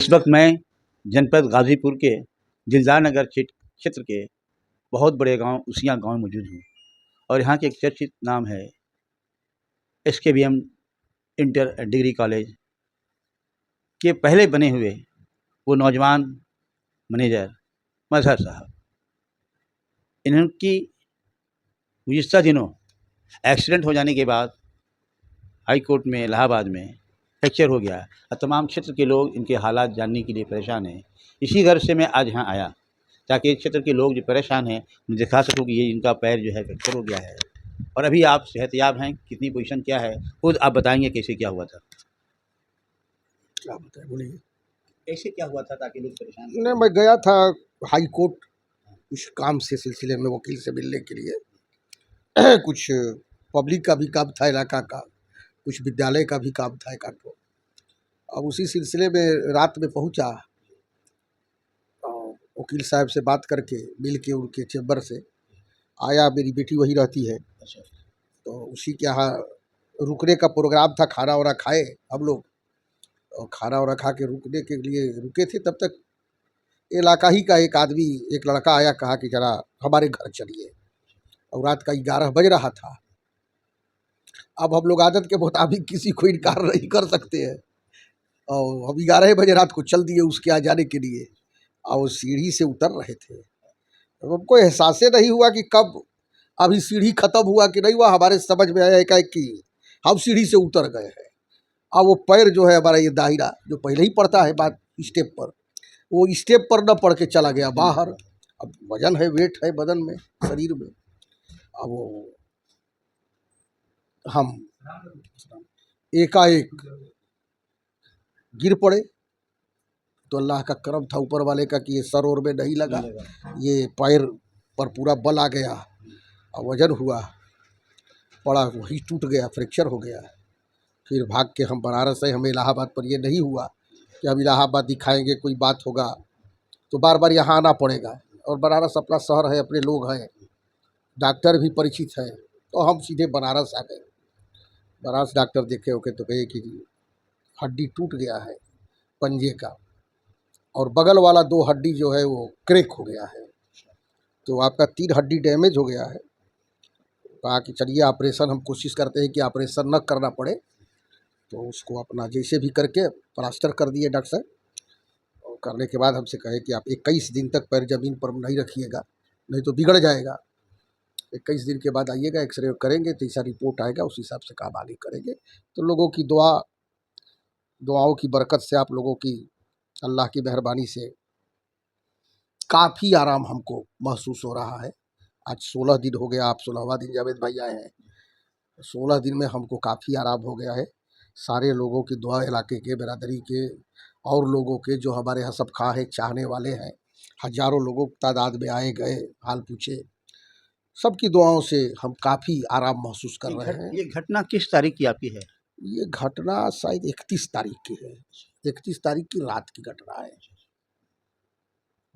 इस वक्त मैं जनपद गाजीपुर के दिलदार नगर क्षेत्र के बहुत बड़े गांव उसियाँ गांव में मौजूद हूँ और यहाँ के एक चर्चित नाम है SKVM इंटर डिग्री कॉलेज के पहले बने हुए वो नौजवान मैनेजर मजहर साहब। इनकी गुज़िश्ता दिनों एक्सीडेंट हो जाने के बाद हाई कोर्ट में इलाहाबाद में फ्रैक्चर हो गया और तमाम क्षेत्र के लोग इनके हालात जानने के लिए परेशान हैं। इसी गर्ज से मैं आज यहाँ आया ताकि क्षेत्र के लोग जो परेशान हैं उन्हें दिखा सकूँ कि ये इनका पैर जो है फ्रैक्चर हो गया है। और अभी आप सेहतयाब हैं, कितनी पोजीशन क्या है खुद आप बताएंगे कैसे क्या हुआ था। क्या बताए बोलिए। कैसे क्या हुआ था ताकि लोग परेशान नहीं, मैं गया था हाई कोर्ट कुछ काम से सिलसिले में वकील से मिलने के लिए कुछ पब्लिक का भी काम था, इलाका का कुछ विद्यालय का भी काम था एक आध ठो। अब उसी सिलसिले में रात में पहुंचा और वकील साहब से बात करके मिल के उनके चेम्बर से आया। मेरी बेटी वही रहती है, अच्छा। तो उसी के यहाँ रुकने का प्रोग्राम था। खाना वाना खाए हम लोग और खाना वाना खा के रुकने के लिए रुके थे। तब तक इलाका ही का एक आदमी, एक लड़का आया, कहा कि जरा हमारे घर चलिए। और रात का 11 बज रहा था। अब हम लोग आदत के मुताबिक किसी को इनकार नहीं कर सकते हैं और हम 11 बजे रात को चल दिए उसके यहाँ जाने के लिए। और सीढ़ी से उतर रहे थे, तो हमको एहसास नहीं हुआ कि कब अभी सीढ़ी खत्म हुआ कि नहीं हुआ। हमारे समझ में आया एकाएक कि हम सीढ़ी से उतर गए हैं। अब वो पैर जो है हमारा, ये दाहिरा जो पहले ही पड़ता है बात स्टेप पर, वो स्टेप पर न पड़ के चला गया बाहर। अब वजन है, वेट है बदन में, शरीर में। अब वो हम एकाएक गिर पड़े। तो अल्लाह का करम था ऊपर वाले का कि ये सर और में नहीं लगा, ये पैर पर पूरा बल आ गया और वजन हुआ, पड़ा वही टूट गया, फ्रैक्चर हो गया। फिर भाग के हम बनारस आए। हमें इलाहाबाद पर ये नहीं हुआ कि अब इलाहाबाद दिखाएंगे, कोई बात होगा तो बार बार यहाँ आना पड़ेगा। और बनारस अपना शहर है, अपने लोग हैं, डॉक्टर भी परिचित है, तो हम सीधे बनारस आ गए। बनारस डॉक्टर देखे होके तो कहे कि हड्डी टूट गया है पंजे का और बगल वाला 2 हड्डी जो है वो क्रैक हो गया है, तो आपका 3 हड्डी डैमेज हो गया है। कहा कि चलिए ऑपरेशन, हम कोशिश करते हैं कि ऑपरेशन न करना पड़े। तो उसको अपना जैसे भी करके प्लास्टर कर दिए डॉक्टर साहब। और करने के बाद हमसे कहे कि आप 21 दिन तक पैर ज़मीन पर नहीं रखिएगा, नहीं तो बिगड़ जाएगा। 21 दिन के बाद आइएगा, एक्सरे करेंगे तो ऐसा रिपोर्ट आएगा, उस हिसाब से काम आगे करेंगे। तो लोगों की दुआओं की बरकत से, आप लोगों की, अल्लाह की मेहरबानी से काफ़ी आराम हमको महसूस हो रहा है। आज 16 दिन हो गया, आप 16वां दिन जावेद भाई आए हैं। 16 दिन में हमको काफ़ी आराम हो गया है। सारे लोगों की दुआ, इलाके के, बिरादरी के और लोगों के जो हमारे यहाँ सब खा है, चाहने वाले हैं, हज़ारों लोगों की तादाद में आए गए, हाल पूछे। सबकी दुआओं से हम काफ़ी आराम महसूस कर रहे हैं। ये घटना किस तारीख की आपकी है? ये घटना शायद 31 तारीख की है। 31 तारीख की रात की घटना है।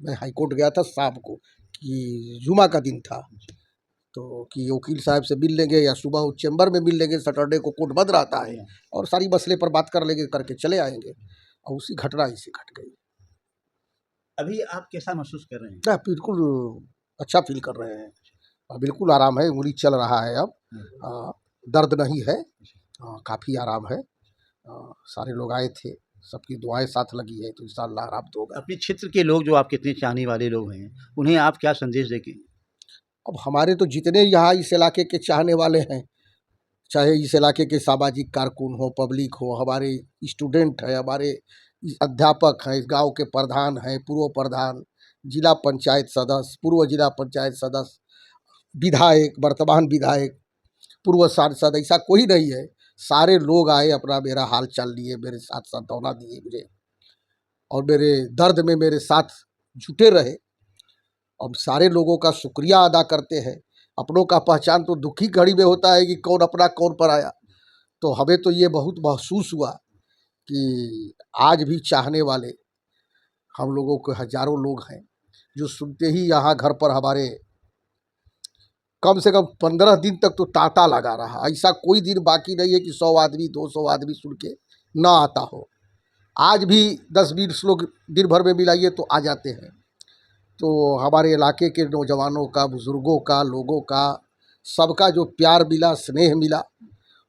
मैं हाई कोर्ट गया था शाम को, कि जुमा का दिन था, तो कि वकील साहब से मिल लेंगे या सुबह उस चैम्बर में मिल लेंगे। सैटरडे को कोर्ट बंद रहता है और सारी मसले पर बात कर लेंगे, करके चले आएंगे। और उसी घटना इसी घट गई। अभी आप कैसा महसूस कर रहे हैं? ना, बिल्कुल अच्छा फील कर रहे हैं और बिल्कुल आराम है। उंगली चल रहा है अब, दर्द नहीं है, काफ़ी आराम है। सारे लोग आए थे, सबकी दुआएं साथ लगी है, तो इंशाअल्लाह आराम तो होगा। अपने क्षेत्र के लोग जो आपके इतने चाहने वाले लोग हैं, उन्हें आप क्या संदेश देंगे? अब हमारे तो जितने यहाँ इस इलाके के चाहने वाले हैं, चाहे इस इलाके के सामाजिक कारकुन हो, पब्लिक हो, हमारे स्टूडेंट हैं, हमारे अध्यापक हैं, इस गांव के प्रधान हैं, पूर्व प्रधान, जिला पंचायत सदस्य, पूर्व जिला पंचायत सदस्य, विधायक, वर्तमान विधायक, पूर्व सांसद, ऐसा कोई नहीं है। सारे लोग आए, अपना मेरा हाल चाल लिए, मेरे साथ सांत्वना दिए मुझे और मेरे दर्द में मेरे साथ जुटे रहे। अब सारे लोगों का शुक्रिया अदा करते हैं। अपनों का पहचान तो दुखी घड़ी में होता है कि कौन अपना कौन पराया। तो हमें तो ये बहुत महसूस हुआ कि आज भी चाहने वाले हम लोगों के हज़ारों लोग हैं, जो सुनते ही यहाँ घर पर हमारे कम से कम 15 दिन तक तो तांता लगा रहा। ऐसा कोई दिन बाकी नहीं है कि 100 आदमी 200 आदमी सुन के ना आता हो। आज भी 10-20 लोग दिन भर में मिलाइए तो आ जाते हैं। तो हमारे इलाके के नौजवानों का, बुज़ुर्गों का, लोगों का, सबका जो प्यार मिला, स्नेह मिला,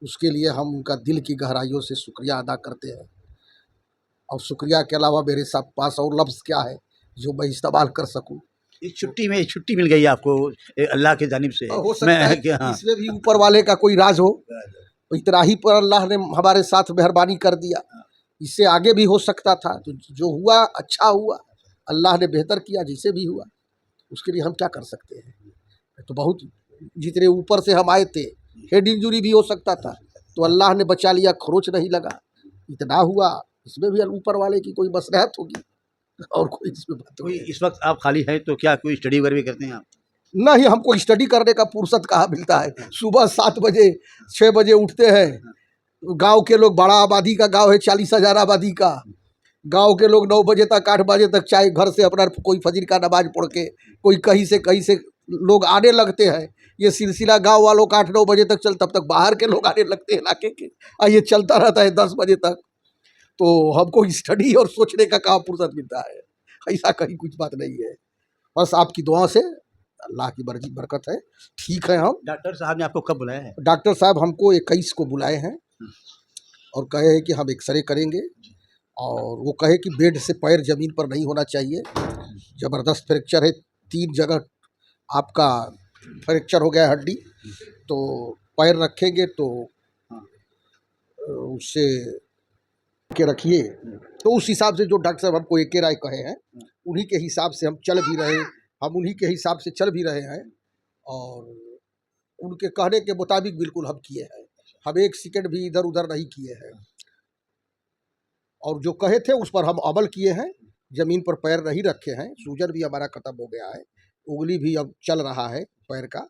उसके लिए हम उनका दिल की गहराइयों से शुक्रिया अदा करते हैं। और शुक्रिया के अलावा मेरे साथ पास और लफ्ज़ क्या है जो मैं इस्तेमाल कर सकूं। इस छुट्टी में छुट्टी मिल गई आपको अल्लाह की जानिब से। हो सकता है मैं हाँ, इसमें भी ऊपर वाले का कोई राज हो। इतना ही पर अल्लाह ने हमारे साथ मेहरबानी कर दिया। इससे आगे भी हो सकता था, तो जो हुआ अच्छा हुआ। अल्लाह ने बेहतर किया, जैसे भी हुआ उसके लिए हम क्या कर सकते हैं। तो बहुत जितने ऊपर से हम आए थे, हेड इंजरी भी हो सकता था, तो अल्लाह ने बचा लिया, खरोच नहीं लगा। इतना हुआ, इसमें भी ऊपर वाले की कोई मसलहत होगी और कोई इसमें बात कोई नहीं। इस वक्त आप खाली हैं तो क्या कोई स्टडी वगैरह भी करते हैं आप? नहीं, हमको स्टडी करने का फुर्सत कहाँ मिलता है। सुबह 7 बजे 6 बजे उठते हैं। गांव के लोग, बड़ा आबादी का गांव है, 40,000 आबादी का। गांव के लोग 9 बजे तक 8 बजे तक चाहे घर से अपना कोई फजर का नमाज पढ़ के, कोई कहीं से लोग आने लगते हैं। ये सिलसिला गांव वालों का 8-9 बजे तक चल, तब तक बाहर के लोग आने लगते हैं इलाके के, और ये चलता रहता है 10 बजे तक। तो हमको स्टडी और सोचने का कहाँ फुर्सत मिलता है। ऐसा कहीं कुछ बात नहीं है। बस आपकी दुआ से, अल्लाह की मर्जी बरकत है, ठीक है हम। डॉक्टर साहब ने आपको कब बुलाया है? डॉक्टर साहब हमको 21 को बुलाए हैं और कहे हैं कि हम एक्सरे करेंगे, और वो कहे कि बेड से पैर ज़मीन पर नहीं होना चाहिए। ज़बरदस्त फ्रैक्चर है, 3 जगह आपका फ्रैक्चर हो गया है हड्डी। तो पैर रखेंगे तो उससे के रखिए। तो उस हिसाब से जो डॉक्टर साहब हमको एक राय कहे हैं, उन्हीं के हिसाब से हम चल भी रहे, हम उन्हीं के हिसाब से चल भी रहे हैं, और उनके कहने के मुताबिक बिल्कुल हम किए हैं। हम 1 सेकंड भी इधर उधर नहीं किए हैं, और जो कहे थे उस पर हम अमल किए हैं। ज़मीन पर पैर नहीं रखे हैं। सूजन भी हमारा ख़त्म हो गया है, उंगली भी अब चल रहा है पैर का,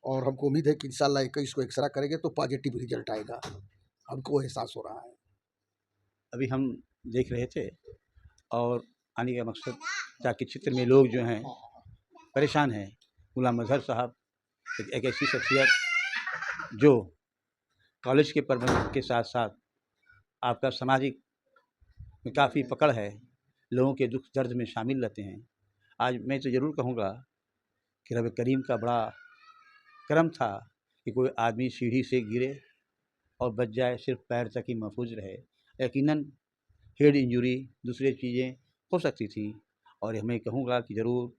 और हमको उम्मीद है कि इंशाल्लाह 21 को एक्सरा करेंगे तो पॉजिटिव रिजल्ट आएगा। हमको एहसास हो रहा है। अभी हम देख रहे थे और आने का मकसद ताकि क्षेत्र में लोग जो हैं परेशान हैं। गुलाम अजहर साहब एक ऐसी शख्सियत जो कॉलेज के प्रबंधन के साथ साथ आपका सामाजिक में काफ़ी पकड़ है, लोगों के दुख दर्द में शामिल रहते हैं। आज मैं तो ज़रूर कहूँगा कि रब करीम का बड़ा करम था कि कोई आदमी सीढ़ी से गिरे और बच जाए, सिर्फ पैर तक ही महफूज रहे। यकीनन हेड इंजरी, दूसरी चीज़ें हो सकती थी, और मैं कहूँगा कि ज़रूर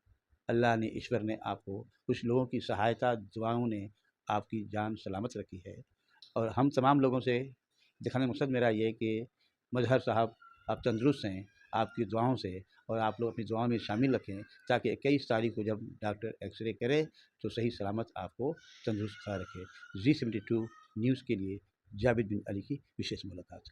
अल्लाह ने, ईश्वर ने आपको, कुछ लोगों की सहायता, दुआओं ने आपकी जान सलामत रखी है। और हम तमाम लोगों से दिखाने का मकसद मेरा ये है कि मजहर साहब आप तंदुरुस्त हैं, आपकी दुआओं से, और आप लोग अपनी दुआओं में शामिल रखें ताकि 21 तारीख को जब डॉक्टर एक्सरे करे तो सही सलामत आपको तंदुरुस्त खड़ा रखे। G72 न्यूज़ के लिए जावेद बिन अली की विशेष मुलाकात।